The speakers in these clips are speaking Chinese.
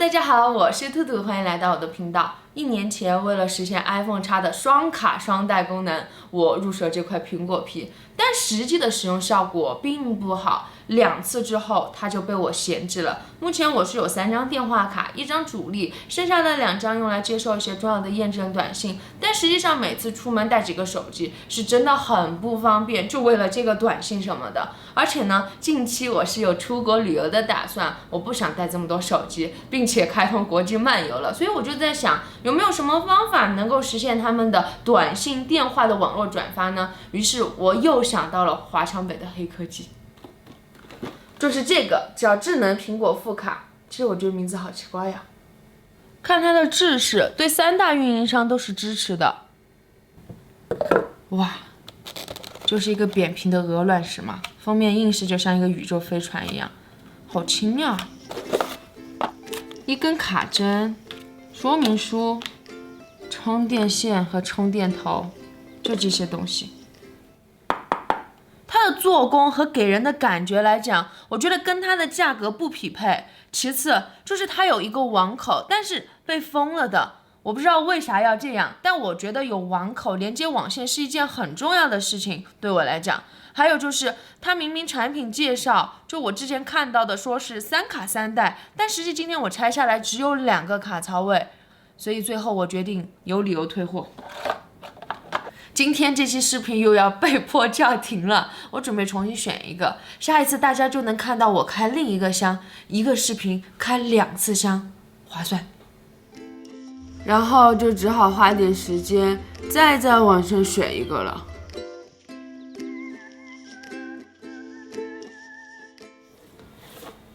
大家好，我是兔兔，欢迎来到我的频道。1年前，为了实现 iPhone X 的双卡双待功能，我入手这块苹果皮，但实际的使用效果并不好。2次之后，它就被我闲置了。目前我是有3张电话卡，1张主力，剩下的2张用来接受一些重要的验证短信。但实际上每次出门带几个手机是真的很不方便，就为了这个短信什么的。而且呢，近期我是有出国旅游的打算，我不想带这么多手机，并且开通国际漫游了，所以我就在想，有没有什么方法能够实现他们的短信、电话的网络转发呢？于是我又想到了华强北的黑科技。就是这个叫智能苹果副卡，其实我觉得名字好奇怪呀。看它的制式，对3大运营商都是支持的。哇，就是一个扁平的鹅卵石嘛，封面硬是就像一个宇宙飞船一样，好轻呀。一根卡针，说明书、充电线和充电头，就这些东西。它的做工和给人的感觉来讲，我觉得跟它的价格不匹配。其次就是它有一个网口，但是被封了的，我不知道为啥要这样，但我觉得有网口连接网线是一件很重要的事情，对我来讲。还有就是它明明产品介绍，就我之前看到的说是3卡3待，但实际今天我拆下来只有2个卡槽位，所以最后我决定有理由退货。今天这期视频又要被迫叫停了，我准备重新选一个，下一次大家就能看到我开另一个箱，一个视频开2次箱，划算。然后就只好花点时间再在网上选一个了。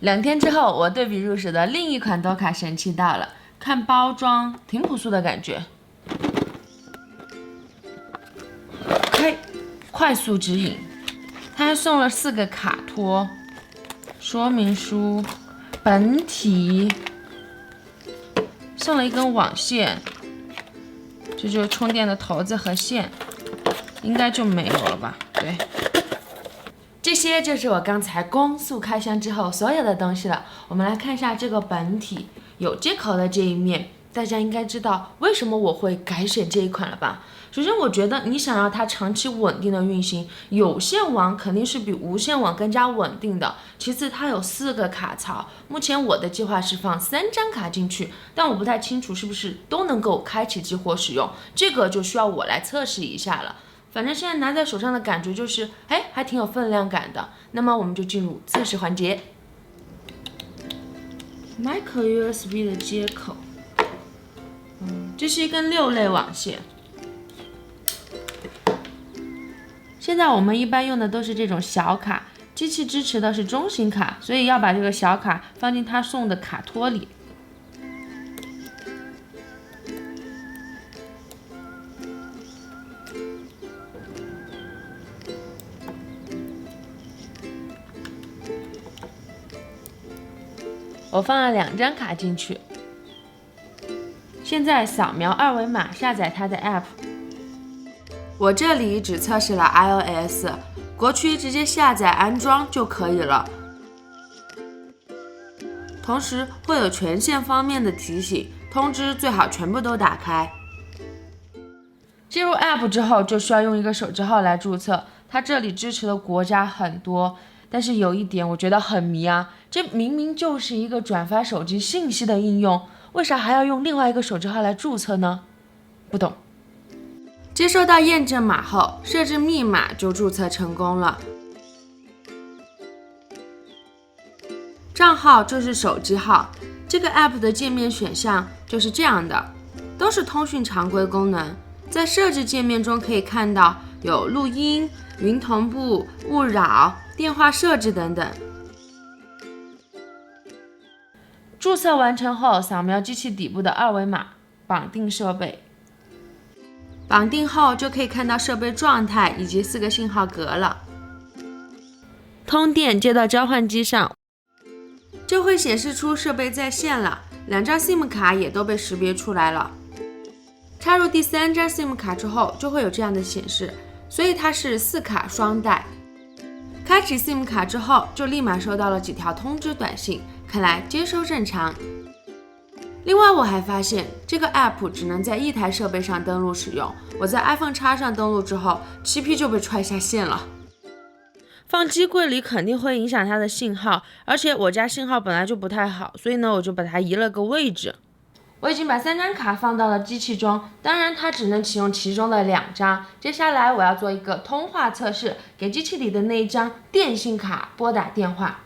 2天之后，我对比入手的另一款多卡神器到了，看包装挺朴素的感觉。快速指引，他还送了4个卡托、说明书、本体，送了一根网线，这就是充电的头子和线，应该就没有了吧？对，这些就是我刚才光速开箱之后所有的东西了。我们来看一下这个本体，有接口的这一面，大家应该知道为什么我会改选这一款了吧？首先，我觉得你想要它长期稳定的运行，有线网肯定是比无线网更加稳定的。其次，它有4个卡槽，目前我的计划是放3张卡进去，但我不太清楚是不是都能够开启激活使用，这个就需要我来测试一下了。反正现在拿在手上的感觉就是，还挺有分量感的。那么我们就进入测试环节。Micro USB 的接口，这是一根6类网线。现在我们一般用的都是这种小卡，机器支持的是中型卡，所以要把这个小卡放进他送的卡托里。我放了2张卡进去，现在扫描2维码下载它的 App。我这里只测试了 iOS， 国区直接下载安装就可以了。同时会有权限方面的提醒，通知最好全部都打开。进入 App 之后，就需要用一个手机号来注册。它这里支持的国家很多，但是有一点我觉得很迷啊，这明明就是一个转发手机信息的应用，为啥还要用另外一个手机号来注册呢？不懂。接收到验证码后，设置密码就注册成功了。账号就是手机号，这个 App 的界面选项就是这样的，都是通讯常规功能。在设置界面中可以看到有录音、云同步、勿扰、电话设置等等。注册完成后，扫描机器底部的2维码，绑定设备。绑定后就可以看到设备状态以及4个信号格了。通电接到交换机上，就会显示出设备在线了，2张 SIM 卡也都被识别出来了。插入第3张 SIM 卡之后，就会有这样的显示，所以它是4卡双待。开启 SIM 卡之后，就立马收到了几条通知短信，看来接收正常。另外，我还发现这个 app 只能在一台设备上登录使用。我在 iPhone X 上登录之后，7P 就被踹下线了。放机柜里肯定会影响它的信号，而且我家信号本来就不太好，所以呢，我就把它移了个位置。我已经把3张卡放到了机器中，当然它只能启用其中的2张。接下来我要做一个通话测试，给机器里的那一张电信卡拨打电话。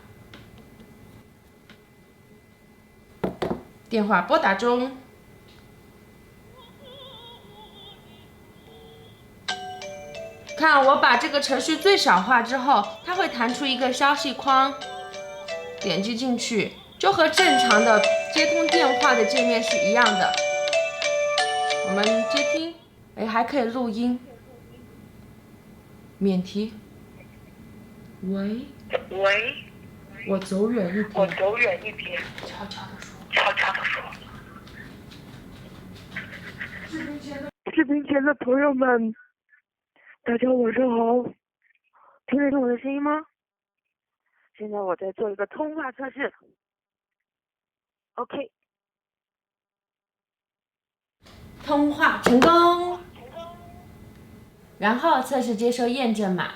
电话拨打中。看，我把这个程序最小化之后，它会弹出一个消息框，点击进去，就和正常的接通电话的界面是一样的。我们接听，还可以录音，免提。喂，我走远一点，悄悄地说。视频前的朋友们，大家晚上好，听得懂我的声音吗？现在我在做一个通话测试。OK， 通话成功。然后测试接收验证码，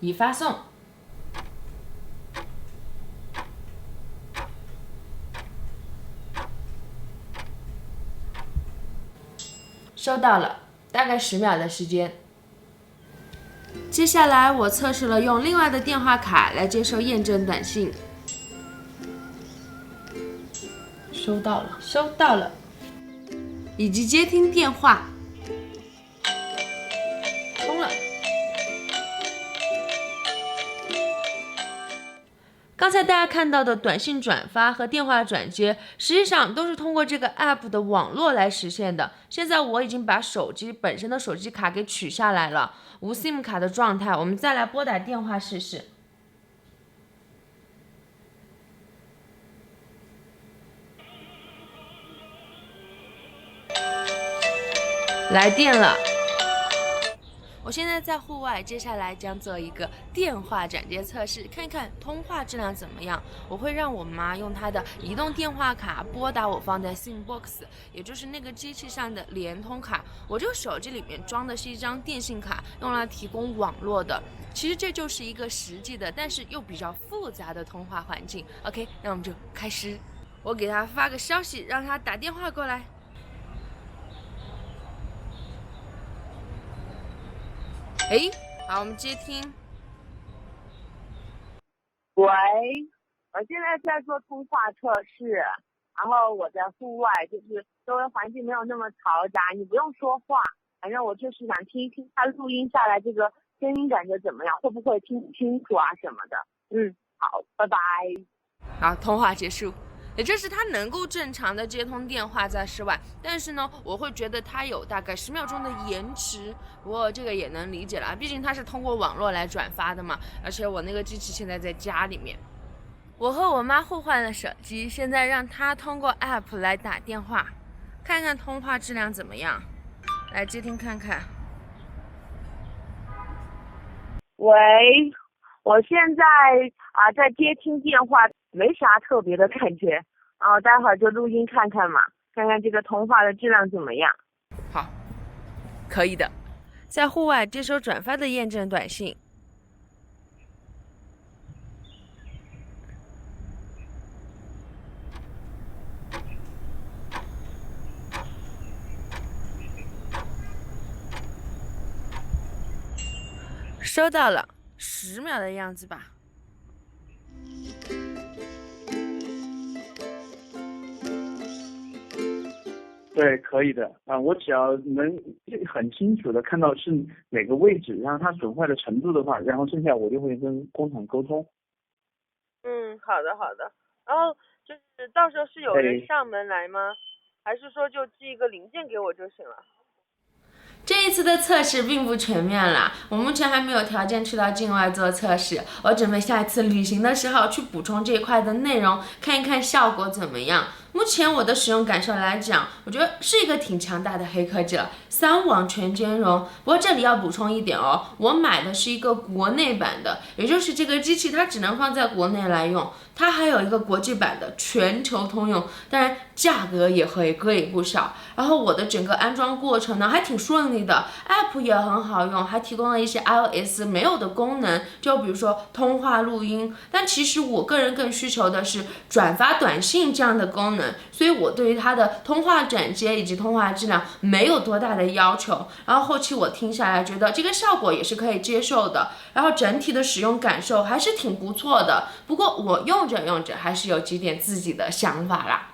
已发送。收到了，大概10秒的时间。接下来我测试了用另外的电话卡来接收验证短信。收到了，以及接听电话。通了。刚才大家看到的短信转发和电话转接，实际上都是通过这个 app 的网络来实现的。现在我已经把手机本身的手机卡给取下来了，无 SIM 卡的状态。我们再来拨打电话试试。来电了。我现在在户外，接下来将做一个电话转接测试，看看通话质量怎么样。我会让我妈用她的移动电话卡拨打我放在 SIM box， 也就是那个机器上的联通卡。我这个手机里面装的是一张电信卡，用来提供网络的。其实这就是一个实际的，但是又比较复杂的通话环境。OK， 那我们就开始。我给她发个消息，让她打电话过来。好，我们接听。喂，我现在在做通话测试，然后我在户外，就是周围环境没有那么嘈杂，你不用说话，反正我就是想听一听它录音下来这个声音感觉怎么样，会不会听清楚啊什么的。好，拜拜。好，通话结束。也就是它能够正常的接通电话在室外，但是呢，我会觉得它有大概10秒钟的延迟，不过这个也能理解了，毕竟它是通过网络来转发的嘛，而且我那个机器现在在家里面。我和我妈互换了手机，现在让她通过 app 来打电话，看看通话质量怎么样，来接听看看。喂，我现在在接听电话，没啥特别的感觉，待会儿就录音看看嘛，看看这个通话的质量怎么样。好，可以的。在户外接收转发的验证短信。收到了，10秒的样子吧。对，可以的我只要能很清楚的看到是哪个位置，然后它损坏的程度的话，然后剩下我就会跟工厂沟通。好的。然后就是到时候是有人上门来吗？还是说就寄一个零件给我就行了？这一次的测试并不全面啦，我目前还没有条件去到境外做测试，我准备下一次旅行的时候去补充这一块的内容，看一看效果怎么样。目前我的使用感受来讲，我觉得是一个挺强大的黑科技了，3网全兼容。不过这里要补充一点哦，我买的是一个国内版的，也就是这个机器它只能放在国内来用，它还有一个国际版的全球通用，当然价格也会贵不少。然后我的整个安装过程呢还挺顺利的 ，App 也很好用，还提供了一些 iOS 没有的功能，就比如说通话录音。但其实我个人更需求的是转发短信这样的功能，所以我对于它的通话转接以及通话质量没有多大的要求。然后后期我听下来觉得这个效果也是可以接受的，然后整体的使用感受还是挺不错的。不过我用着用着还是有几点自己的想法啦。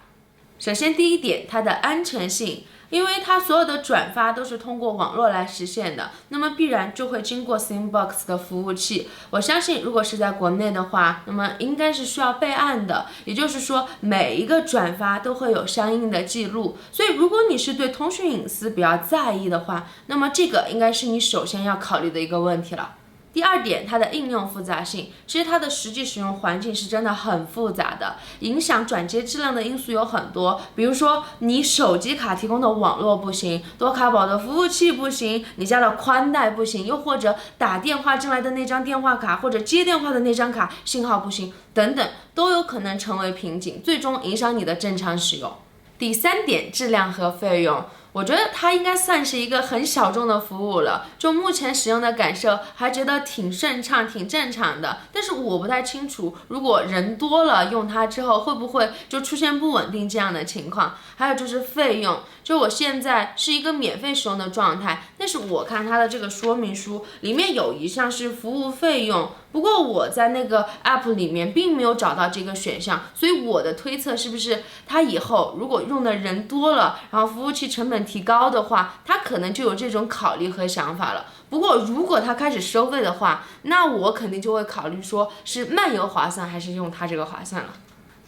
首先第一点，它的安全性。因为它所有的转发都是通过网络来实现的，那么必然就会经过 Sandbox 的服务器。我相信，如果是在国内的话，那么应该是需要备案的，也就是说，每一个转发都会有相应的记录。所以，如果你是对通讯隐私比较在意的话，那么这个应该是你首先要考虑的一个问题了。第二点，它的应用复杂性，其实它的实际使用环境是真的很复杂的，影响转接质量的因素有很多，比如说你手机卡提供的网络不行，多卡宝的服务器不行，你家的宽带不行，又或者打电话进来的那张电话卡或者接电话的那张卡信号不行，等等，都有可能成为瓶颈，最终影响你的正常使用。第三点，质量和费用。我觉得它应该算是一个很小众的服务了，就目前使用的感受还觉得挺顺畅挺正常的，但是我不太清楚如果人多了用它之后会不会就出现不稳定这样的情况。还有就是费用，就我现在是一个免费使用的状态，但是我看它的这个说明书里面有一项是服务费用，不过我在那个 app 里面并没有找到这个选项，所以我的推测是不是它以后如果用的人多了，然后服务器成本提高的话，它可能就有这种考虑和想法了。不过如果它开始收费的话，那我肯定就会考虑说是漫游划算还是用它这个划算了。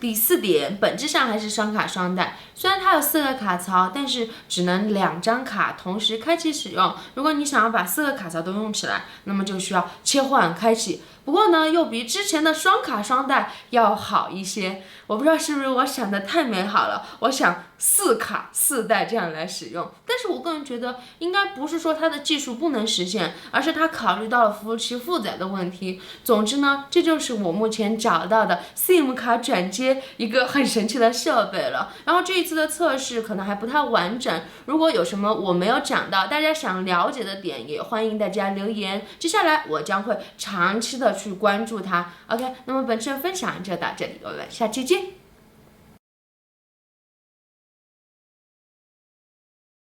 第四点，本质上还是双卡双待。虽然它有4个卡槽，但是只能2张卡同时开启使用。如果你想要把4个卡槽都用起来，那么就需要切换开启。不过呢，又比之前的双卡双待要好一些。我不知道是不是我想的太美好了，我想4卡4待这样来使用。但是我个人觉得，应该不是说它的技术不能实现，而是它考虑到了服务器负载的问题。总之呢，这就是我目前找到的 SIM 卡转接一个很神奇的设备了。然后这一次的测试可能还不太完整，如果有什么我没有讲到，大家想了解的点，也欢迎大家留言。接下来我将会长期的去关注它。OK， 那么本次的分享就到这里，我们下期见。